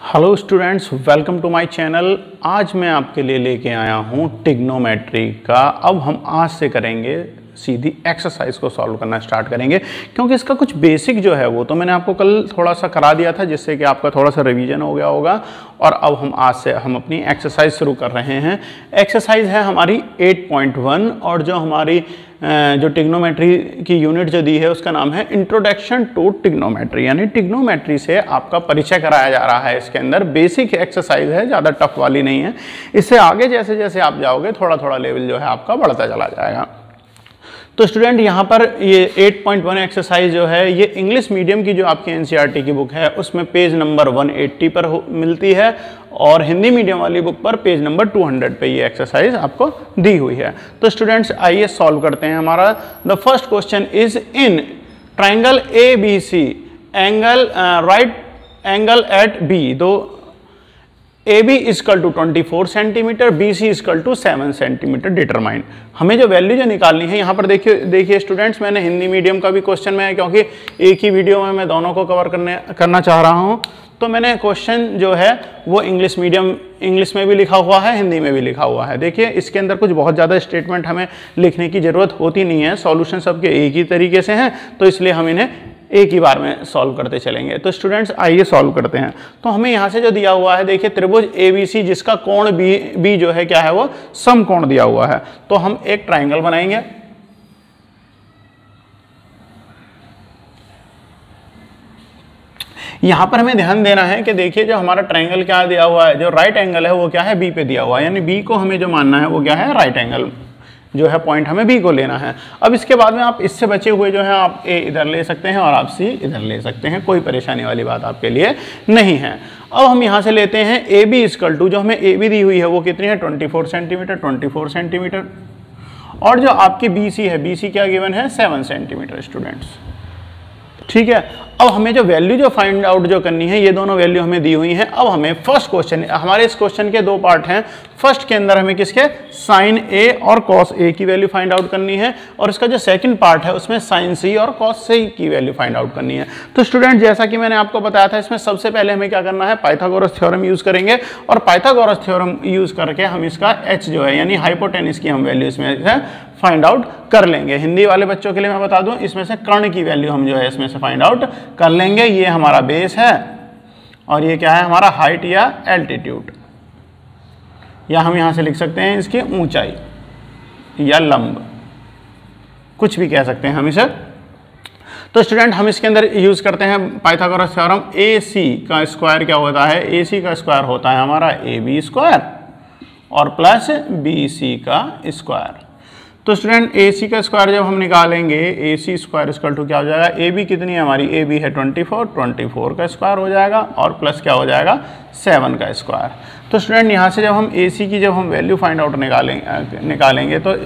Hello students, welcome to my channel. आज मैं आपके लिए लेके आया हूँ ट्रिग्नोमेट्री का। अब हम आज से करेंगे सीधी एक्सरसाइज को सॉल्व करना स्टार्ट करेंगे, क्योंकि इसका कुछ बेसिक जो है वो तो मैंने आपको कल थोड़ा सा करा दिया था, जिससे कि आपका थोड़ा सा रिवीजन हो गया होगा। और अब हम आज से अपनी एक्सरसाइज शुरू कर रहे हैं। एक्सरसाइज है हमारी 8.1 और जो हमारी जो ट्रिग्नोमेट्री की यूनिट जो दी है उसका नाम है इंट्रोडक्शन टू ट्रिग्नोमेट्री, यानी ट्रिग्नोमेट्री से आपका परिचय कराया जा रहा है। इसके अंदर बेसिक एक्सरसाइज है, ज़्यादा टफ वाली नहीं है। इससे आगे जैसे जैसे आप जाओगे थोड़ा थोड़ा लेवल जो है आपका बढ़ता चला जाएगा। तो स्टूडेंट यहाँ पर ये 8.1 एक्सरसाइज जो है ये इंग्लिश मीडियम की जो आपकी एनसीईआरटी की बुक है उसमें पेज नंबर 180 पर मिलती है, और हिंदी मीडियम वाली बुक पर पेज नंबर 200 पे ये एक्सरसाइज आपको दी हुई है। तो स्टूडेंट्स आइए सॉल्व करते हैं। हमारा the first question is in triangle ABC angle right angle at B, दो AB is equal to 24 centimetre, BC is equal to 7 centimetre determine. हमें जो वैल्यू जो निकालनी है यहाँ पर देखिए स्टूडेंट्स, मैंने हिंदी मीडियम का भी क्वेश्चन में, क्योंकि एक ही वीडियो में मैं दोनों को कवर करना चाह रहा हूँ, तो मैंने क्वेश्चन जो है वो इंग्लिश में भी लिखा हुआ है, हिंदी में भी लिखा हुआ है। देखिए इसके अंदर कुछ बहुत ज़्यादा स्टेटमेंट हमें लिखने की ज़रूरत होती नहीं है, सॉल्यूशन सबके एक ही तरीके से हैं, तो इसलिए हम इन्हें एक ही बार में सॉल्व करते चलेंगे। तो स्टूडेंट्स आइए सॉल्व करते हैं। तो हमें यहाँ से जो दिया हुआ है, देखिए त्रिभुज ABC जिसका कोण बी जो है क्या है वो समकोण दिया हुआ है। तो हम एक ट्राइंगल बनाएंगे। यहाँ पर हमें ध्यान देना है कि देखिए जो हमारा ट्राइंगल क्या दिया हुआ है, जो राइट एंगल है वो क्या है बी पे दिया हुआ है, यानी बी को हमें जो मानना है वो क्या है राइट एंगल जो है पॉइंट हमें बी को लेना है। अब इसके बाद में आप इससे बचे हुए जो है आप ए इधर ले सकते हैं और आप सी इधर ले सकते हैं, कोई परेशानी वाली बात आपके लिए नहीं है। अब हम यहाँ से लेते हैं AB इजकल टू, जो हमें AB दी हुई है वो कितनी है 24 सेंटीमीटर, और जो आपकी BC है, BC क्या गिवन है 7 सेंटीमीटर स्टूडेंट्स, ठीक है। अब हमें जो वैल्यू जो फाइंड आउट जो करनी है, ये दोनों वैल्यू हमें दी हुई हैं। अब हमें फर्स्ट क्वेश्चन, हमारे इस क्वेश्चन के दो पार्ट हैं। फर्स्ट के अंदर हमें किसके साइन A और कॉस A की वैल्यू फाइंड आउट करनी है, और इसका जो सेकंड पार्ट है उसमें साइन C और कॉस C की वैल्यू फाइंड आउट करनी है। तो स्टूडेंट जैसा कि मैंने आपको बताया था, इसमें सबसे पहले हमें क्या करना है, पाइथागोरस थ्योरम यूज करेंगे, और पाइथागोरस थ्योरम यूज करके हम इसका H जो है यानी हाइपोटेनस की हम वैल्यू इसमें फाइंड आउट कर लेंगे। हिंदी वाले बच्चों के लिए मैं बता दूं, इसमें से कर्ण की वैल्यू हम जो है इसमें से फाइंड आउट कर लेंगे। ये हमारा बेस है और ये क्या है हमारा हाइट या एल्टीट्यूड, या हम यहां से लिख सकते हैं इसकी ऊंचाई या लंब, कुछ भी कह सकते हैं हम इसे। तो स्टूडेंट हम इसके अंदर यूज करते हैं पाइथागोरस थ्योरम। AC का स्क्वायर क्या होता है, AC का स्क्वायर होता है हमारा AB स्क्वायर और प्लस BC का स्क्वायर। तो स्टूडेंट AC का स्क्वायर जब हम निकालेंगे, AC स्क्वायर इक्वल टू क्या हो जाएगा, AB कितनी है हमारी, AB है 24 का स्क्वायर हो जाएगा, और प्लस क्या हो जाएगा 7 का स्क्वायर। तो स्टूडेंट यहाँ से जब हम AC की जब हम वैल्यू फाइंड आउट निकालेंगे तो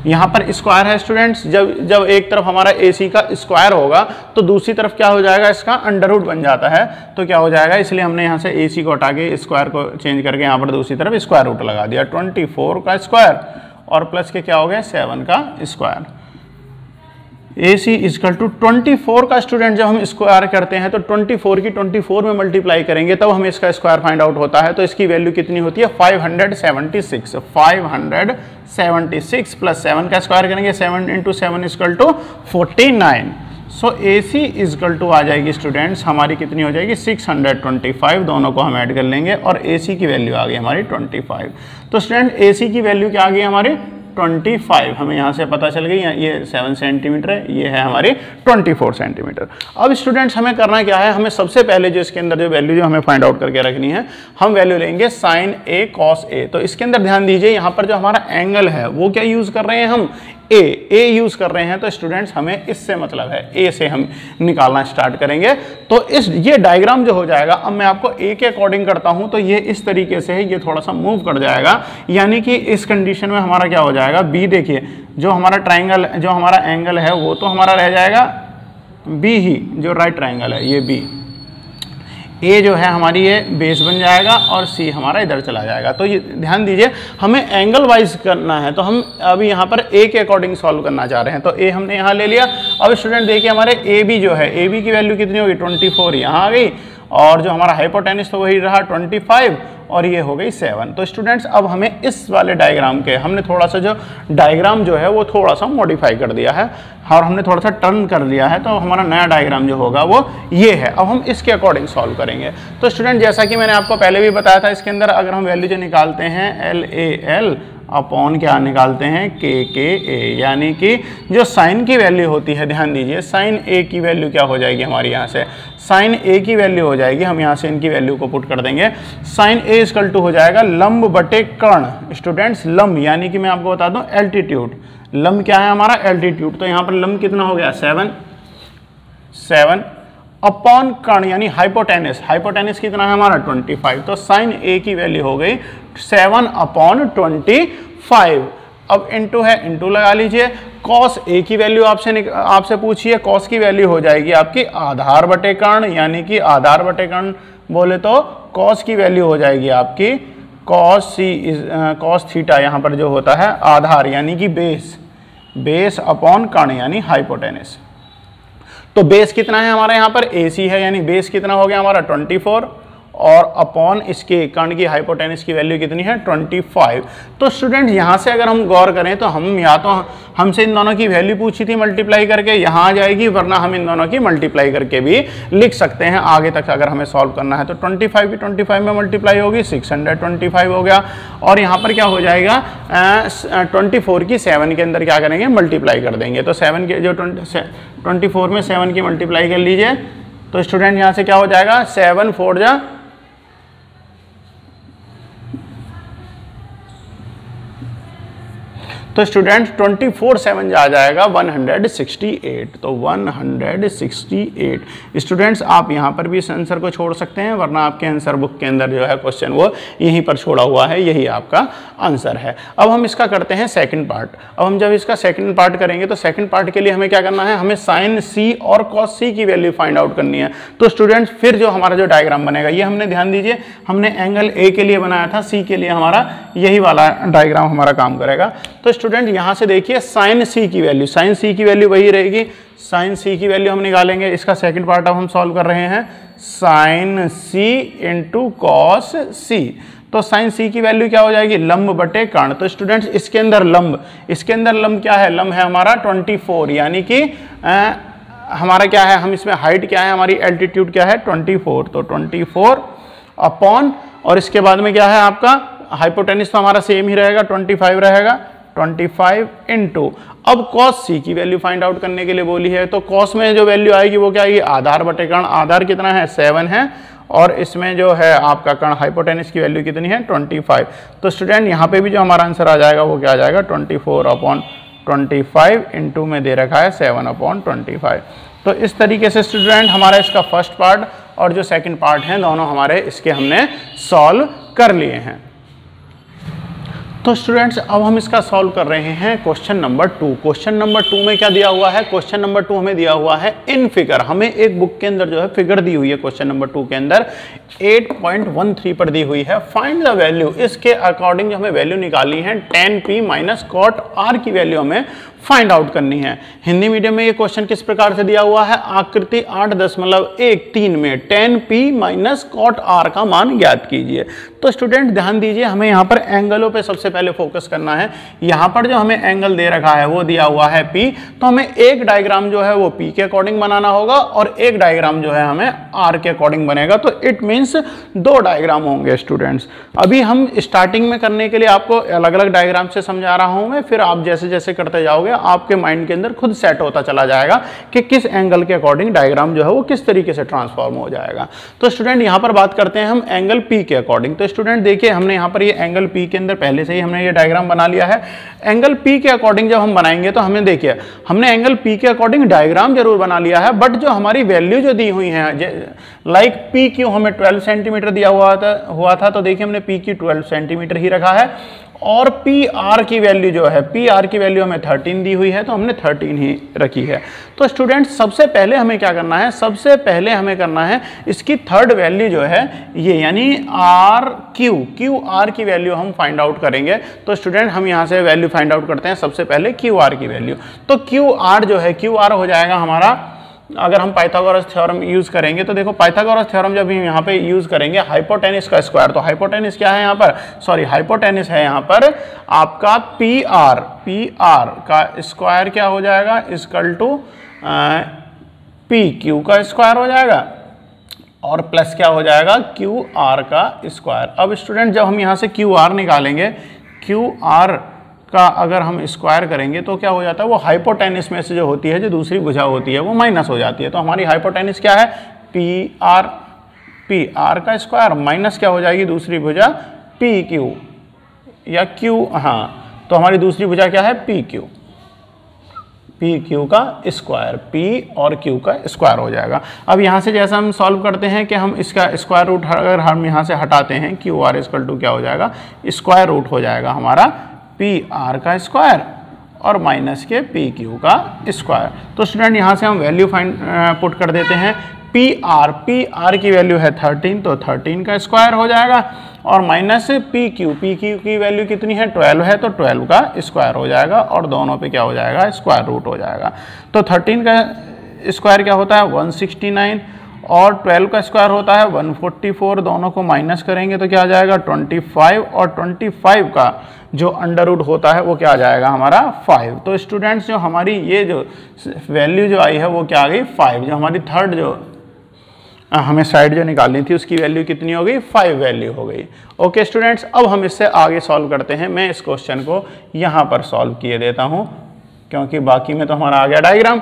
यहाँ पर स्क्वायर है स्टूडेंट्स, जब एक तरफ हमारा AC का स्क्वायर होगा तो दूसरी तरफ क्या हो जाएगा, इसका अंडर रूट बन जाता है, तो क्या हो जाएगा, इसलिए हमने यहाँ से AC को हटा के स्क्वायर को चेंज करके यहाँ पर दूसरी तरफ स्क्वायर रूट लगा दिया। 24 का स्क्वायर और प्लस के क्या हो गया 7 का स्क्वायर। AC इजकल टू 24 का स्टूडेंट जब हम स्क्वायर करते हैं तो 24 की 24 में मल्टीप्लाई करेंगे तब हमें इसका स्क्वायर फाइंड आउट होता है। तो इसकी वैल्यू कितनी होती है 576 प्लस 7 का स्क्वायर करेंगे, 7 into 7 equal to 49। So AC equal to आ जाएगी स्टूडेंट्स हमारी कितनी हो जाएगी 625, दोनों को हम ऐड कर लेंगे और AC की वैल्यू आ गई हमारी 25। तो स्टूडेंट AC की वैल्यू क्या आ गई हमारी 25, हमें यहाँ से पता चल गई, ये 7 सेंटीमीटर है, ये है हमारी 24 सेंटीमीटर। अब स्टूडेंट्स हमें करना क्या है, हमें सबसे पहले जो इसके अंदर जो वैल्यू जो हमें फाइंड आउट करके रखनी है, हम वैल्यू लेंगे साइन A कॉस A। तो इसके अंदर ध्यान दीजिए यहाँ पर जो हमारा एंगल है वो क्या यूज कर रहे हैं हम A यूज कर रहे हैं। तो स्टूडेंट्स हमें इससे मतलब है A से हम निकालना स्टार्ट करेंगे। तो ये डायग्राम जो हो जाएगा, अब मैं आपको A के अकॉर्डिंग करता हूं तो ये इस तरीके से है, ये थोड़ा सा मूव कर जाएगा, यानी कि इस कंडीशन में हमारा क्या हो जाएगा B, देखिए जो हमारा ट्राइंगल जो हमारा एंगल है वो तो हमारा रह जाएगा B ही, जो राइट ट्राइंगल है ये B, A जो है हमारी ये बेस बन जाएगा और C हमारा इधर चला जाएगा। तो ये ध्यान दीजिए हमें एंगल वाइज करना है, तो हम अभी यहाँ पर A के अकॉर्डिंग सॉल्व करना चाह रहे हैं। तो A हमने यहाँ ले लिया। अब स्टूडेंट देखिए हमारे AB जो है, AB की वैल्यू कितनी होगी 24 यहाँ आ गई, और जो हमारा हाइपोटेनस तो वही रहा 25 और ये हो गई 7। तो स्टूडेंट्स अब हमें इस वाले डायग्राम के हमने थोड़ा सा जो डायग्राम जो है वो थोड़ा सा मॉडिफाई कर दिया है और हमने थोड़ा सा टर्न कर दिया है, तो हमारा नया डायग्राम जो होगा वो ये है। अब हम इसके अकॉर्डिंग सॉल्व करेंगे। तो स्टूडेंट जैसा कि मैंने आपको पहले भी बताया था, इसके अंदर अगर हम वैल्यू जो निकालते हैं LAL अपॉन क्या निकालते हैं KKA, यानी कि जो साइन की वैल्यू होती है, ध्यान दीजिए साइन A की वैल्यू क्या हो जाएगी हमारी, यहाँ से साइन A की वैल्यू हो जाएगी, हम यहाँ से इनकी वैल्यू को पुट कर देंगे। साइन A इक्वल टू हो जाएगा लंब बटे कर्ण। स्टूडेंट्स लंब यानी कि मैं आपको बता दूं एल्टीट्यूड, लंब क्या है हमारा एल्टीट्यूड, तो यहाँ पर लंब कितना हो गया 7 अपॉन कर्ण यानी हाइपोटेनस, हाइपोटेनस कितना है हमारा 25, तो साइन A की वैल्यू हो गई 7 अपॉन 25। अब इनटू है, इनटू लगा लीजिए। कॉस A की वैल्यू आपसे पूछिए, कॉस की वैल्यू हो जाएगी आपकी आधार बटे कर्ण, यानी कि आधार बटे कर्ण बोले तो कॉस की वैल्यू हो जाएगी आपकी कॉस थीटा, यहाँ पर जो होता है आधार यानी कि बेस अपॉन कर्ण यानी हाइपोटेनस। तो बेस कितना है हमारा यहाँ पर AC है, यानी बेस कितना हो गया हमारा 24 और अपॉन इसके कर्ण की हाइपोटेनस की वैल्यू कितनी है 25। तो स्टूडेंट यहाँ से अगर हम गौर करें तो हम या तो हमसे इन दोनों की वैल्यू पूछी थी मल्टीप्लाई करके, यहाँ आ जाएगी, वरना हम इन दोनों की मल्टीप्लाई करके भी लिख सकते हैं आगे तक अगर हमें सॉल्व करना है। तो 25 भी 25 में मल्टीप्लाई होगी, 625 हो गया, और यहाँ पर क्या हो जाएगा 24 की 7 के अंदर क्या करेंगे मल्टीप्लाई कर देंगे। तो 7 के जो 24 में 7 की मल्टीप्लाई कर लीजिए, तो स्टूडेंट यहाँ से क्या हो जाएगा 7 4 जा, तो स्टूडेंट 24 7 आ जाएगा 168, तो 168। स्टूडेंट्स आप यहाँ पर भी इस आंसर को छोड़ सकते हैं, वरना आपके आंसर बुक के अंदर जो है क्वेश्चन वो यहीं पर छोड़ा हुआ है, यही आपका आंसर है। अब हम इसका करते हैं सेकंड पार्ट। अब हम जब इसका सेकंड पार्ट करेंगे तो सेकंड पार्ट के लिए हमें क्या करना है, हमें साइन C और कॉस C की वैल्यू फाइंड आउट करनी है। तो स्टूडेंट्स फिर जो हमारा जो डायग्राम बनेगा, ये हमने ध्यान दीजिए हमने एंगल A के लिए बनाया था, C के लिए हमारा यही वाला डायग्राम हमारा काम करेगा। तो स्टूडेंट यहां से देखिए साइन C की वैल्यू, साइन C की वैल्यू वही रहेगी, साइन C की वैल्यू हम निकालेंगे। इसका सेकंड पार्ट अब हम सॉल्व कर रहे हैं, sine C into cos C। तो साइन C की वैल्यू क्या हो जाएगी लंब बटे कर्ण। तो स्टूडेंट्स इसके अंदर लंब क्या है, लंब है हमारा 24, यानी कि हमारा क्या है, हम इसमें हाइट क्या है हमारी, एल्टीट्यूड क्या है 24, तो 24 अपॉन, और इसके बाद में क्या है आपका हाइपोटेनस तो हमारा सेम ही रहेगा 25 रहेगा, 25 इंटू, अब कॉस C की वैल्यू फाइंड आउट करने के लिए बोली है, तो कॉस में जो वैल्यू आएगी वो क्या आएगी आधार बटे कर्ण, आधार कितना है 7 है, और इसमें जो है आपका कर्ण हाइपोटेनस की वैल्यू कितनी है 25। तो स्टूडेंट यहाँ पे भी जो हमारा आंसर आ जाएगा वो क्या आ जाएगा 24 अपॉन 25 इंटू में दे रखा है 7 अपॉन 25। तो इस तरीके से स्टूडेंट हमारा इसका फर्स्ट पार्ट और जो सेकंड पार्ट है दोनों हमारे इसके हमने सॉल्व कर लिए हैं। तो स्टूडेंट्स अब हम इसका सॉल्व कर रहे हैं क्वेश्चन नंबर 2। क्वेश्चन नंबर 2 में क्या दिया हुआ है, क्वेश्चन नंबर 2 हमें दिया हुआ है इन फिगर, हमें एक बुक के अंदर जो है फिगर दी हुई है क्वेश्चन नंबर 2 के अंदर 8.13 पर दी हुई है। फाइंड द वैल्यू, इसके अकॉर्डिंग जो हमें वैल्यू निकालनी है tan P minus cot R की वैल्यू हमें फाइंड आउट करनी है। हिंदी मीडियम में ये क्वेश्चन किस प्रकार से दिया हुआ है, आकृति 8.13 में tan P minus cot R का मान ज्ञात कीजिए। तो स्टूडेंट ध्यान दीजिए हमें यहाँ पर एंगलों पे सबसे पहले फोकस करना है। यहाँ पर जो हमें एंगल दे रखा है वो दिया हुआ है P, तो हमें एक डायग्राम जो है वो P के अकॉर्डिंग बनाना होगा और एक डायग्राम जो है हमें R के अकॉर्डिंग बनेगा। तो इट मीन्स 2 डायग्राम होंगे स्टूडेंट्स। अभी हम स्टार्टिंग में करने के लिए आपको अलग अलग डायग्राम से समझा रहा हूँ मैं, फिर आप जैसे जैसे करते जाओगे आपके माइंड के अंदर खुद सेट होता चला जाएगा कि किस एंगल के अकॉर्डिंग डायग्राम जो है वो किस तरीके से ट्रांसफॉर्म हो जाएगा। तो स्टूडेंट यहाँ पर बात करते हैं हम एंगल P के अकॉर्डिंग। तो स्टूडेंट देखिए हमने यहाँ पर ये एंगल P के अंदर पहले से ही हमने ये डायग्राम बना लिया है। एंगल P के अकॉर्डिंग जब हम बनाएंगे तो हमें देखिए हमने एंगल P के अकॉर्डिंग डायग्राम जरूर बना लिया है, बट जो हमारी वैल्यू जो दी हुई है लाइक PQ हमें 12 सेंटीमीटर दिया हुआ था, तो देखिए हमने PQ 12 सेंटीमीटर ही रखा है, और PR की वैल्यू जो है PR की वैल्यू हमें 13 दी हुई है तो हमने 13 ही रखी है। तो स्टूडेंट सबसे पहले हमें क्या करना है, सबसे पहले हमें करना है इसकी थर्ड वैल्यू जो है ये यानी QR की वैल्यू हम फाइंड आउट करेंगे। तो स्टूडेंट हम यहाँ से वैल्यू फाइंड आउट करते हैं सबसे पहले QR की वैल्यू। तो QR जो है QR हो जाएगा हमारा अगर हम पाइथागोरस थ्योरम यूज़ करेंगे तो देखो पाइथागोरस थ्योरम जब हम यहाँ पे यूज़ करेंगे हाइपोटेनिस का स्क्वायर, तो हाइपोटेनिस क्या है यहाँ पर, सॉरी हाइपोटेनिस है यहाँ पर आपका पी आर का स्क्वायर क्या हो जाएगा, इक्वल टू पी क्यू का स्क्वायर हो जाएगा और प्लस क्या हो जाएगा, क्यू आर का स्क्वायर। अब स्टूडेंट जब हम यहाँ से क्यू आर निकालेंगे, क्यू आर का अगर हम स्क्वायर करेंगे तो क्या हो जाता है, वो हाइपोटेनिस में से जो होती है, जो दूसरी भुजा होती है वो माइनस हो जाती है। तो हमारी हाइपोटेनिस क्या है, पी आर का स्क्वायर माइनस क्या हो जाएगी, दूसरी भुजा पी क्यू या क्यू, हाँ तो हमारी दूसरी भुजा क्या है, पी क्यू का स्क्वायर, पी और क्यू का स्क्वायर हो जाएगा। अब यहाँ से जैसा हम सॉल्व करते हैं कि हम इसका स्क्वायर रूट अगर हम यहाँ से हटाते हैं, क्यू आर इक्वल टू क्या हो जाएगा, स्क्वायर रूट हो जाएगा हमारा पी आर का स्क्वायर और माइनस के पी क्यू का स्क्वायर। तो स्टूडेंट यहाँ से हम वैल्यू पुट कर देते हैं, पी आर की वैल्यू है 13, तो 13 का स्क्वायर हो जाएगा और माइनस पी क्यू की वैल्यू कितनी है, 12 है, तो 12 का स्क्वायर हो जाएगा और दोनों पे क्या हो जाएगा, स्क्वायर रूट हो जाएगा। तो 13 का स्क्वायर क्या होता है, 169 और 12 का स्क्वायर होता है 144, दोनों को माइनस करेंगे तो क्या आ जाएगा 25 और 25 का जो अंडर रूट होता है वो क्या आ जाएगा हमारा 5। तो स्टूडेंट्स जो हमारी ये जो वैल्यू जो आई है वो क्या आ गई 5, जो हमारी थर्ड जो हमें साइड जो निकालनी थी उसकी वैल्यू कितनी हो गई, 5 वैल्यू हो गई। ओके स्टूडेंट्स, अब हम इससे आगे सॉल्व करते हैं। मैं इस क्वेश्चन को यहाँ पर सॉल्व किए देता हूँ क्योंकि बाकी में तो हमारा आ गया डायग्राम,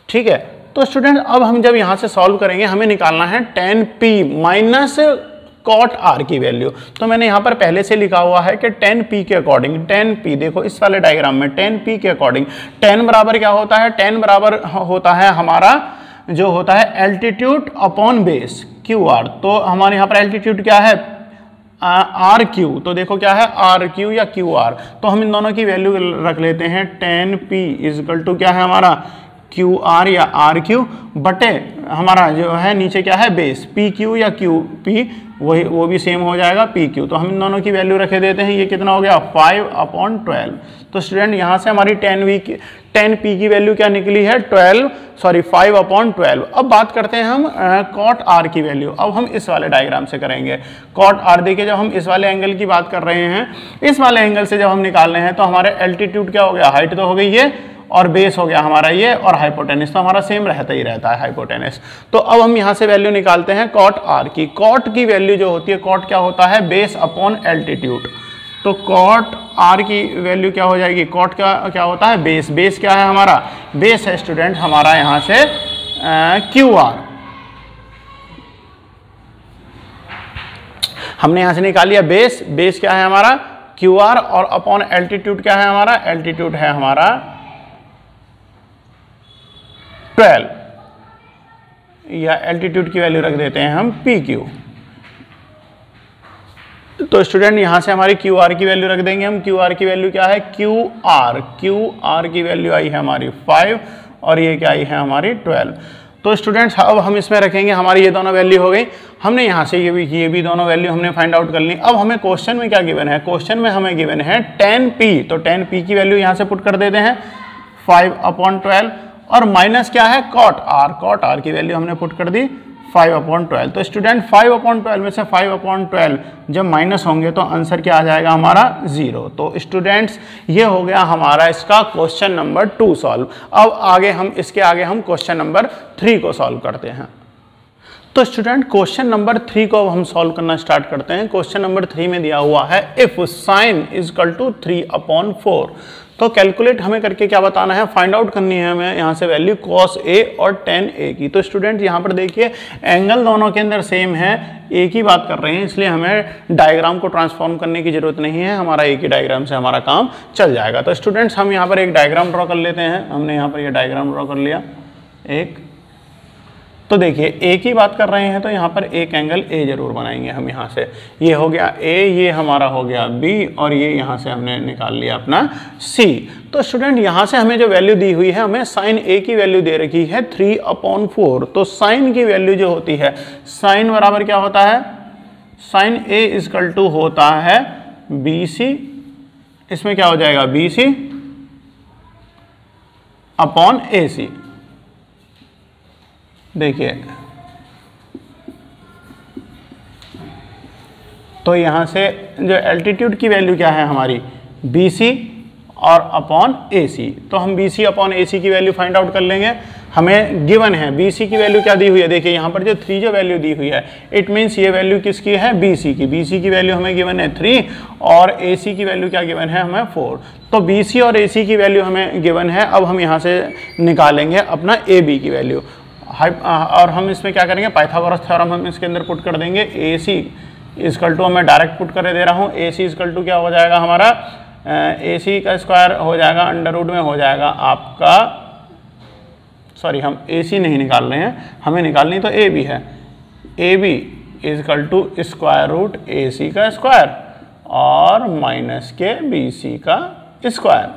ठीक है। तो स्टूडेंट अब हम जब यहाँ से सॉल्व करेंगे हमें निकालना है tan p minus cot r की वैल्यू। तो मैंने यहाँ पर पहले से लिखा हुआ है कि tan p के अकॉर्डिंग, tan p देखो इस वाले डायग्राम में tan p के अकॉर्डिंग tan बराबर क्या होता है, tan बराबर होता है हमारा जो होता है altitude upon base Q R. तो हमारे यहाँ पर एल्टीट्यूड क्या है आर क्यू, तो देखो क्या है आर क्यू या क्यू आर, तो हम इन दोनों की वैल्यू रख लेते हैं tan p इजकल टू क्या है हमारा क्यू आर या आर क्यू बटे हमारा जो है नीचे क्या है बेस पी क्यू या क्यू पी, वही वो भी सेम हो जाएगा पी क्यू। तो हम इन दोनों की वैल्यू रखे देते हैं, ये कितना हो गया 5/12। तो स्टूडेंट यहाँ से हमारी tan p की वैल्यू क्या निकली है 5/12। अब बात करते हैं हम कॉट आर की वैल्यू। अब हम इस वाले डायग्राम से करेंगे कॉट आर। देखिए जब हम इस वाले एंगल की बात कर रहे हैं, इस वाले एंगल से जब हम निकाल रहे हैं तो हमारे एल्टीट्यूड क्या हो गया, हाइट तो हो गई ये और बेस हो गया हमारा ये, और हाइपोटेनिस तो हमारा सेम रहता ही रहता है हाइपोटेनिस। तो अब हम यहाँ से वैल्यू निकालते हैं कॉट आर की। कॉट की वैल्यू जो होती है, कॉट क्या होता है बेस अपॉन एल्टीट्यूड। तो कॉट आर की वैल्यू क्या हो जाएगी, कॉट क्या होता है बेस, बेस क्या है हमारा, बेस है स्टूडेंट हमारा यहाँ से क्यू आर। हमने यहाँ से निकाल लिया बेस, बेस क्या है हमारा क्यू आर और अपॉन एल्टीट्यूड क्या है हमारा, एल्टीट्यूड है हमारा 12 या एल्टीट्यूड की वैल्यू रख देते हैं हम पी क्यू। तो स्टूडेंट यहां से हमारी क्यू आर की वैल्यू रख देंगे हम। क्यू आर की वैल्यू क्या है क्यू आर की वैल्यू आई है हमारी 5 और ये क्या आई है हमारी 12। तो स्टूडेंट्स अब हम इसमें रखेंगे हमारी ये दोनों वैल्यू हो गई। हमने यहाँ से ये भी दोनों वैल्यू हमने फाइंड आउट कर ली। अब हमें क्वेश्चन में क्या गिवन है, क्वेश्चन में हमें गिवन है tan p। तो tan p की वैल्यू यहाँ से पुट कर देते हैं 5/12 और माइनस क्या है कॉट आर की वैल्यू हमने पुट कर दी 5/12। तो स्टूडेंट 5/12 में से 5/12 जब माइनस होंगे तो आंसर क्या आ जाएगा हमारा 0। तो स्टूडेंट्स ये हो गया हमारा इसका क्वेश्चन नंबर 2 सॉल्व। अब आगे हम इसके आगे हम क्वेश्चन नंबर 3 को सॉल्व करते हैं। तो स्टूडेंट क्वेश्चन नंबर 3 को अब हम सॉल्व करना स्टार्ट करते हैं। क्वेश्चन नंबर 3 में दिया हुआ है इफ साइन इजकल टू 3/4। तो कैलकुलेट हमें करके क्या बताना है, फाइंड आउट करनी है हमें यहाँ से वैल्यू cos a और tan a की। तो स्टूडेंट यहाँ पर देखिए एंगल दोनों के अंदर सेम है, एक ही बात कर रहे हैं, इसलिए हमें डायग्राम को ट्रांसफॉर्म करने की जरूरत नहीं है, हमारा एक ही डायग्राम से हमारा काम चल जाएगा। तो स्टूडेंट्स हम यहाँ पर एक डायग्राम ड्रॉ कर लेते हैं। हमने यहाँ पर यह डायग्राम ड्रॉ कर लिया एक। तो देखिए एक ही बात कर रहे हैं तो यहाँ पर एक एंगल ए जरूर बनाएंगे हम यहाँ से। ये हो गया ए, ये हमारा हो गया बी और ये यहाँ से हमने निकाल लिया अपना सी। तो स्टूडेंट यहाँ से हमें जो वैल्यू दी हुई है, हमें साइन ए की वैल्यू दे रखी है 3/4। तो साइन की वैल्यू जो होती है, साइन बराबर क्या होता है, साइन ए इजकल टू होता है बी सी, इसमें क्या हो जाएगा बी सी अपॉन ए सी। देखिए तो यहाँ से जो एल्टीट्यूड की वैल्यू क्या है हमारी BC और अपॉन AC, तो हम BC अपॉन AC की वैल्यू फाइंड आउट कर लेंगे। हमें गिवन है BC की वैल्यू क्या दी हुई है, देखिए यहाँ पर जो 3 जो वैल्यू दी हुई है, इट मीन्स ये वैल्यू किसकी है, BC की। BC की वैल्यू हमें गिवन है 3 और AC की वैल्यू क्या गिवन है हमें 4। तो BC और AC की वैल्यू हमें गिवन है। अब हम यहाँ से निकालेंगे अपना AB की वैल्यू, और हम इसमें क्या करेंगे, पाइथागोरस थ्योरम हम इसके अंदर पुट कर देंगे। AC इक्वल टू मैं डायरेक्ट पुट कर दे रहा हूँ, AC इक्वल टू क्या हो जाएगा हमारा, AC का स्क्वायर हो जाएगा अंडर रूट में हो जाएगा आपका, सॉरी हम AC नहीं निकाल रहे हैं, हमें निकालनी तो AB है। AB equal to square root AC का स्क्वायर और माइनस के BC का स्क्वायर।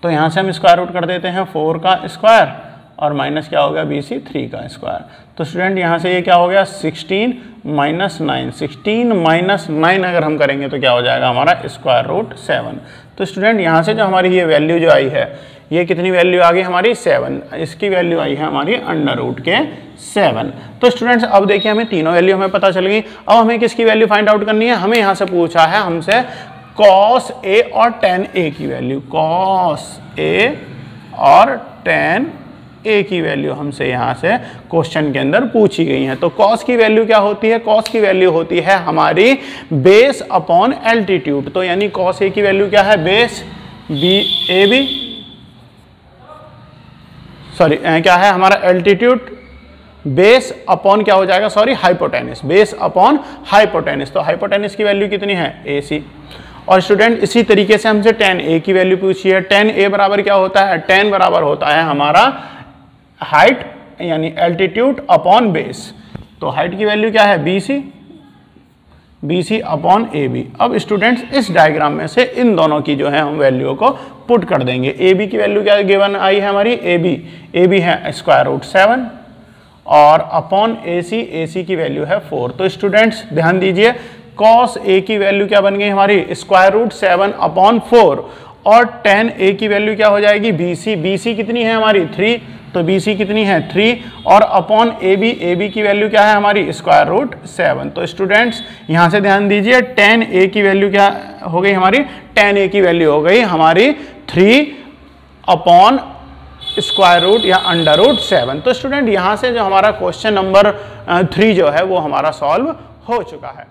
तो यहाँ से हम स्क्वायर रूट कर देते हैं 4 का स्क्वायर और माइनस क्या हो गया BC 3 का स्क्वायर। तो स्टूडेंट यहाँ से ये क्या हो गया 16 माइनस 9, 16 माइनस 9 अगर हम करेंगे तो क्या हो जाएगा हमारा स्क्वायर रूट 7। तो स्टूडेंट यहाँ से जो हमारी ये वैल्यू जो आई है, ये कितनी वैल्यू आ गई हमारी 7, इसकी वैल्यू आई है हमारी अंडर रूट के 7। तो स्टूडेंट्स अब देखिए हमें तीनों वैल्यू हमें पता चल गई। अब हमें किसकी वैल्यू फाइंड आउट करनी है, हमें यहाँ से पूछा है हमसे cos A और tan A की वैल्यू, cos A और tan A की वैल्यू हमसे यहाँ से क्वेश्चन के अंदर पूछी गई है। तो cos की वैल्यू क्या होती है, cos की वैल्यू होती है हमारी बेस अपॉन एल्टीट्यूड। तो यानी cos A की वैल्यू क्या है, बेस AB, सॉरी क्या है हमारा एल्टीट्यूड बेस अपॉन क्या हो जाएगा, sorry hypotenuse, base upon hypotenuse. तो हाइपोटेनस की वैल्यू कितनी है AC। और स्टूडेंट इसी तरीके से हमसे tan A की वैल्यू पूछी है। tan A बराबर क्या होता है, tan बराबर होता है हमारा हाइट यानी एल्टीट्यूड अपॉन बेस। तो हाइट की वैल्यू क्या है BC अपॉन AB। अब स्टूडेंट्स इस डायग्राम में से इन दोनों की जो है हम वैल्यू को पुट कर देंगे। AB की वैल्यू क्या गिवन आई है हमारी, AB है स्क्वायर रूट 7 और अपॉन AC की वैल्यू है 4। तो स्टूडेंट्स ध्यान दीजिए, cos A की वैल्यू क्या बन गई हमारी स्क्वायर रूट 7 अपॉन 4 और tan A की वैल्यू क्या हो जाएगी BC कितनी है हमारी 3, तो BC कितनी है 3 और अपॉन AB की वैल्यू क्या है हमारी स्क्वायर रूट 7। तो स्टूडेंट्स यहाँ से ध्यान दीजिए tan A की वैल्यू क्या हो गई हमारी, tan A की वैल्यू हो गई हमारी 3 अपॉन स्क्वायर रूट या अंडर रूट 7। तो स्टूडेंट यहाँ से जो हमारा क्वेश्चन नंबर 3 जो है वो हमारा सॉल्व हो चुका है।